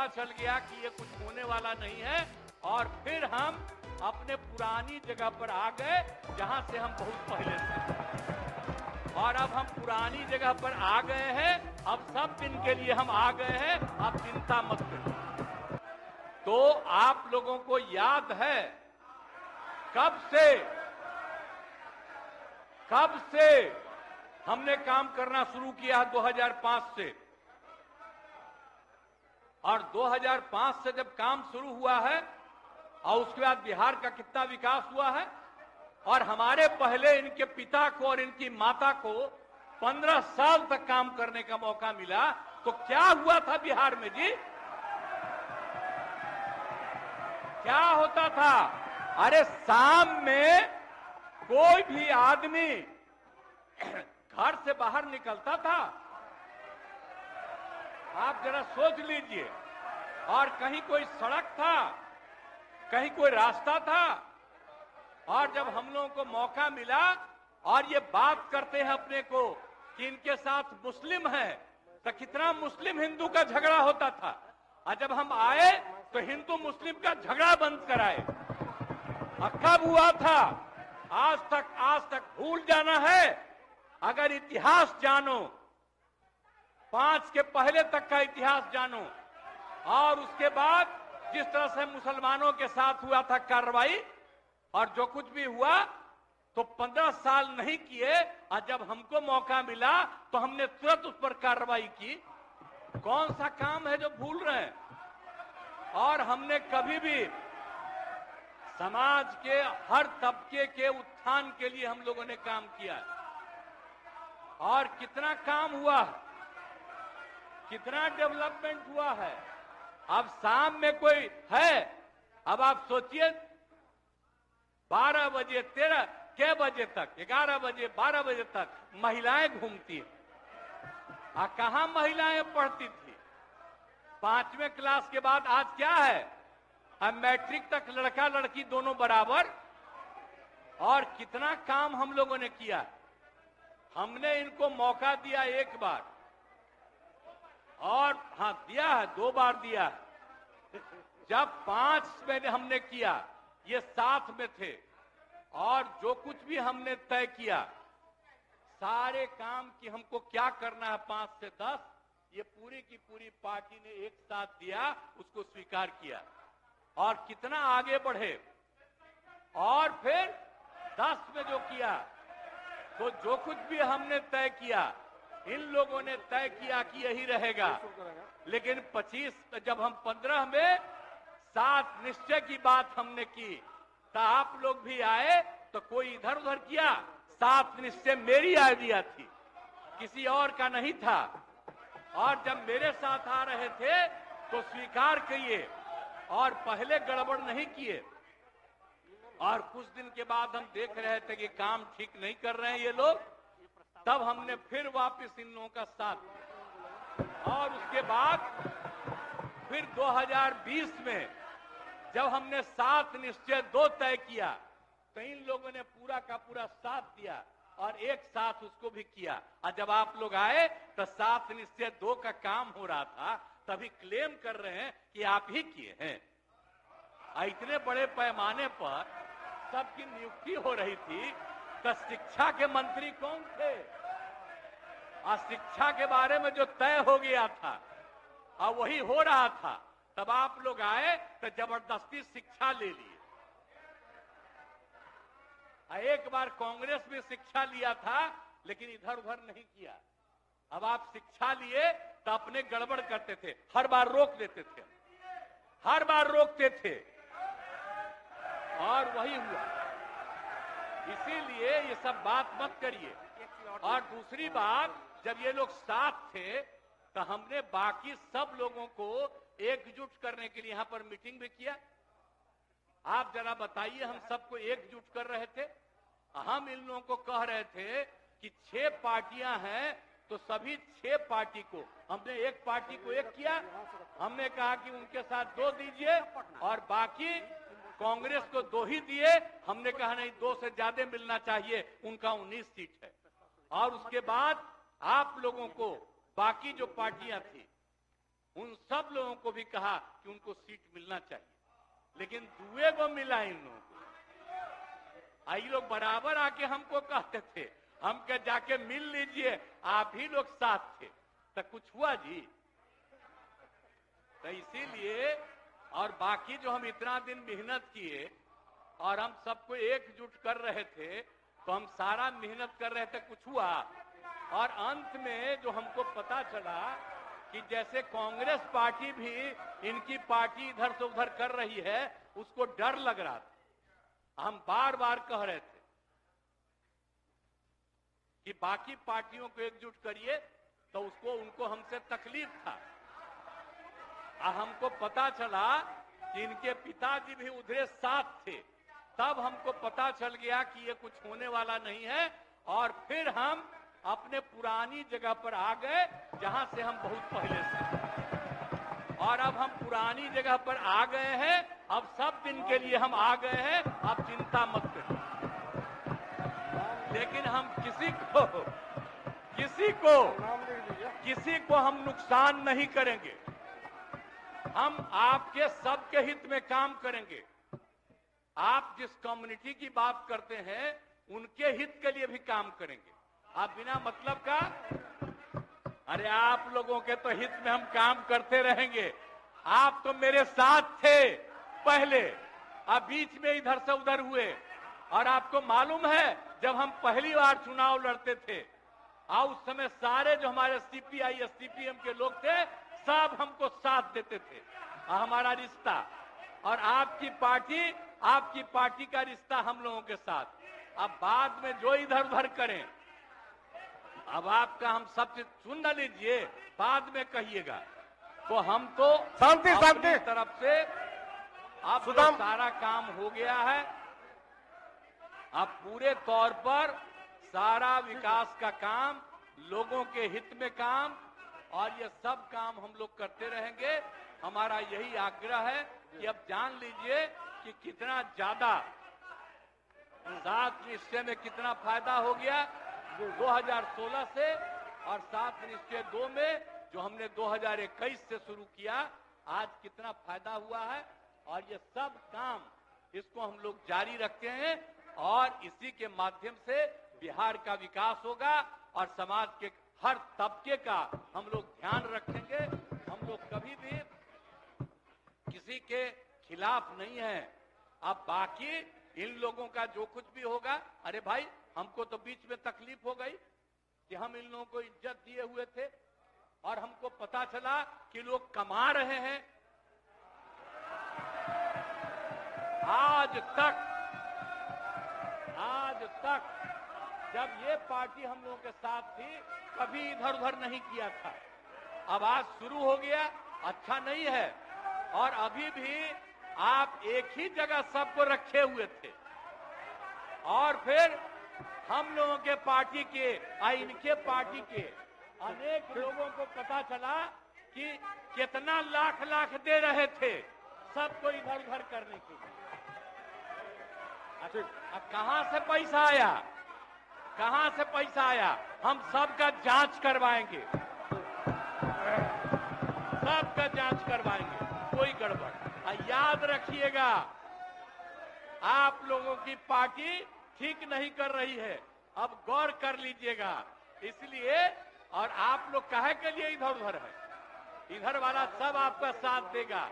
पता चल गया कि ये कुछ होने वाला नहीं है और फिर हम अपने पुरानी जगह पर आ गए जहां से हम बहुत पहले थे। और अब हम पुरानी जगह पर आ गए हैं, अब सब दिन के लिए हम आ गए हैं, आप चिंता मत करो। तो आप लोगों को याद है कब से हमने काम करना शुरू किया 2005 से, और 2005 से जब काम शुरू हुआ है और उसके बाद बिहार का कितना विकास हुआ है, और हमारे पहले इनके पिता को और इनकी माता को 15 साल तक काम करने का मौका मिला, तो क्या हुआ था बिहार में जी? क्या होता था? अरे शाम में कोई भी आदमी घर से बाहर निकलता था, आप जरा सोच लीजिए, और कहीं कोई सड़क था, कहीं कोई रास्ता था, और जब हम लोगों को मौका मिला और ये बात करते हैं अपने को कि इनके साथ मुस्लिम है, तो कितना मुस्लिम हिंदू का झगड़ा होता था, और जब हम आए तो हिंदू मुस्लिम का झगड़ा बंद कराए। और कब हुआ था? आज तक भूल जाना है। अगर इतिहास जानो, 5 के पहले तक का इतिहास जानो, और उसके बाद जिस तरह से मुसलमानों के साथ हुआ था कार्रवाई, और जो कुछ भी हुआ, तो 15 साल नहीं किए, और जब हमको मौका मिला तो हमने तुरंत उस पर कार्रवाई की। कौन सा काम है जो भूल रहे हैं? और हमने कभी भी समाज के हर तबके के उत्थान के लिए हम लोगों ने काम किया है। और कितना काम हुआ, कितना डेवलपमेंट हुआ है। अब शाम में कोई है, अब आप सोचिए 12 बजे 13 के बजे तक, 11 बजे 12 बजे तक महिलाएं घूमती है। कहां महिलाएं पढ़ती थी? 5वें क्लास के बाद आज क्या है? अब मैट्रिक तक लड़का लड़की दोनों बराबर। और कितना काम हम लोगों ने किया। हमने इनको मौका दिया एक बार, और हां दिया है, 2 बार दिया है। जब 5 में हमने किया, ये 7 में थे, और जो कुछ भी हमने तय किया, सारे काम की हमको क्या करना है 5 से 10, ये पूरी की पूरी पार्टी ने एक साथ दिया, उसको स्वीकार किया, और कितना आगे बढ़े। और फिर 10 में जो किया, तो जो कुछ भी हमने तय किया, इन लोगों ने तय किया कि यही रहेगा। लेकिन 25 जब हम 15 में 7 निश्चय की बात हमने की, तो आप लोग भी आए, तो कोई इधर उधर किया। 7 निश्चय मेरी आइडिया थी, किसी और का नहीं था। और जब मेरे साथ आ रहे थे तो स्वीकार किए, और पहले गड़बड़ नहीं किए। और कुछ दिन के बाद हम देख रहे थे कि काम ठीक नहीं कर रहे हैं ये लोग, तब हमने फिर वापस इन लोगों का साथ दिया। और उसके बाद फिर 2020 में जब हमने 7 निश्चय 2 तय किया, तो इन लोगों ने पूरा का पूरा साथ दिया, और एक साथ उसको भी किया। और जब आप लोग आए तो 7 निश्चय 2 का काम हो रहा था, तभी क्लेम कर रहे हैं कि आप ही किए हैं। इतने बड़े पैमाने पर सबकी नियुक्ति हो रही थी, तो शिक्षा के मंत्री कौन थे? और शिक्षा के बारे में जो तय हो गया था और वही हो रहा था, तब आप लोग आए तो जबरदस्ती शिक्षा ले लिए। एक बार कांग्रेस में शिक्षा लिया था, लेकिन इधर उधर नहीं किया। अब आप शिक्षा लिए तो अपने गड़बड़ करते थे, हर बार रोक देते थे, हर बार रोकते थे, और वही हुआ। इसीलिए ये सब बात मत करिए। और दूसरी बात, जब ये लोग साथ थे, तो हमने बाकी सब लोगों को एकजुट करने के लिए यहां पर मीटिंग भी किया। आप जरा बताइए, हम सबको एकजुट कर रहे थे। हम इन लोगों को कह रहे थे कि 6 पार्टियां हैं, तो सभी 6 पार्टी को हमने एक पार्टी को एक किया। हमने कहा कि उनके साथ 2 दीजिए, और बाकी कांग्रेस को 2 ही दिए। हमने कहा नहीं, 2 से ज्यादा मिलना चाहिए, उनका 19 सीट है। और उसके बाद आप लोगों को बाकी जो पार्टियां थी, उन सब लोगों को भी कहा कि उनको सीट मिलना चाहिए, लेकिन दुए को मिला इन लोगों को। आई लोग बराबर आके हमको कहते थे, हम क्या जाके मिल लीजिए, आप ही लोग साथ थे, तो कुछ हुआ जी? तो इसीलिए, और बाकी जो हम इतना दिन मेहनत किए और हम सबको एकजुट कर रहे थे, तो हम सारा मेहनत कर रहे थे, कुछ हुआ? और अंत में जो हमको पता चला कि जैसे कांग्रेस पार्टी भी इनकी पार्टी इधर से उधर कर रही है, उसको डर लग रहा था। हम बार बार कह रहे थे कि बाकी पार्टियों को एकजुट करिए, तो उसको उनको हमसे तकलीफ था। हमको पता चला कि इनके पिताजी भी उधरे साथ थे, तब हमको पता चल गया कि ये कुछ होने वाला नहीं है, और फिर हम अपने पुरानी जगह पर आ गए जहां से हम बहुत पहले से। और अब हम पुरानी जगह पर आ गए हैं, अब सब दिन के लिए हम आ गए हैं, आप चिंता मत करिए। लेकिन हम किसी को हम नुकसान नहीं करेंगे। हम आपके सबके हित में काम करेंगे। आप जिस कम्युनिटी की बात करते हैं, उनके हित के लिए भी काम करेंगे। आप बिना मतलब का, अरे आप लोगों के तो हित में हम काम करते रहेंगे। आप तो मेरे साथ थे पहले, अब बीच में इधर से उधर हुए, और आपको मालूम है जब हम पहली बार चुनाव लड़ते थे, उस समय सारे जो हमारे सीपीआई या सीपीएम के लोग थे, सब हमको साथ देते थे। हमारा रिश्ता और आपकी पार्टी का रिश्ता हम लोगों के साथ। अब बाद में जो इधर उधर करें, अब आपका हम सब चीज सुन न लीजिए, बाद में कहिएगा। तो हम तो शांति तरफ से अब तो सारा काम हो गया है। अब पूरे तौर पर सारा विकास का काम, लोगों के हित में काम, और ये सब काम हम लोग करते रहेंगे। हमारा यही आग्रह है कि अब जान लीजिए कि कितना ज्यादा 7 निश्चय में कितना फायदा हो गया 2016 से, और 7 निश्चय 2 में जो हमने 2021 से शुरू किया, आज कितना फायदा हुआ है। और ये सब काम इसको हम लोग जारी रखते हैं, और इसी के माध्यम से बिहार का विकास होगा, और समाज के हर तबके का हम लोग ध्यान रखेंगे। हम लोग कभी भी किसी के खिलाफ नहीं है। अब बाकी इन लोगों का जो कुछ भी होगा, अरे भाई हमको तो बीच में तकलीफ हो गई कि हम इन लोगों को इज्जत दिए हुए थे, और हमको पता चला कि लोग कमा रहे हैं। आज तक जब ये पार्टी हम लोगों के साथ थी, कभी इधर उधर नहीं किया था। अब आज शुरू हो गया, अच्छा नहीं है। और अभी भी आप एक ही जगह सबको रखे हुए थे, और फिर हम लोगों के पार्टी के, इनके पार्टी के अनेक लोगों को पता चला कि कितना लाख लाख दे रहे थे सबको इधर उधर करने के लिए। अब कहां से पैसा आया, कहां से पैसा आया? हम सबका जांच करवाएंगे, सबका जांच करवाएंगे, कोई गड़बड़। याद रखिएगा, आप लोगों की पार्टी ठीक नहीं कर रही है, अब गौर कर लीजिएगा। इसलिए, और आप लोग काहे के लिए इधर उधर है? इधर वाला सब आपका साथ देगा।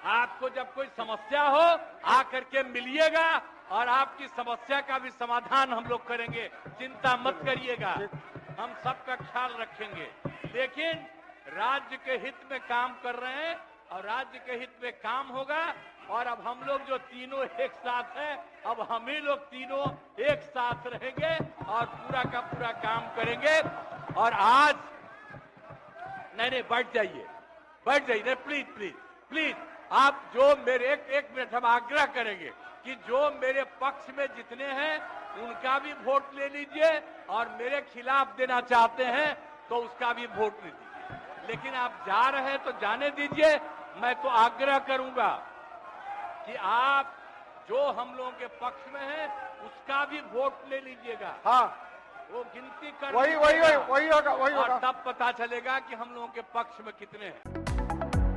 आपको जब कोई समस्या हो, आकर के मिलिएगा, और आपकी समस्या का भी समाधान हम लोग करेंगे। चिंता मत करिएगा, हम सबका ख्याल रखेंगे। लेकिन राज्य के हित में काम कर रहे हैं, और राज्य के हित में काम होगा। और अब हम लोग जो तीनों एक साथ हैं, अब हम ही लोग तीनों एक साथ रहेंगे और पूरा का पूरा काम करेंगे। और आज नहीं, बैठ जाइए, प्लीज आप जो मेरे एक मिनट हम आग्रह करेंगे कि जो मेरे पक्ष में जितने हैं उनका भी वोट ले लीजिए, और मेरे खिलाफ देना चाहते हैं तो उसका भी वोट ले दीजिए। लेकिन आप जा रहे हैं तो जाने दीजिए। मैं तो आग्रह करूंगा कि आप जो हम लोगों के पक्ष में हैं उसका भी वोट ले लीजिएगा। हाँ, वो गिनती कर वही होगा, वही होगा। और तब पता चलेगा कि हम लोगों के पक्ष में कितने हैं।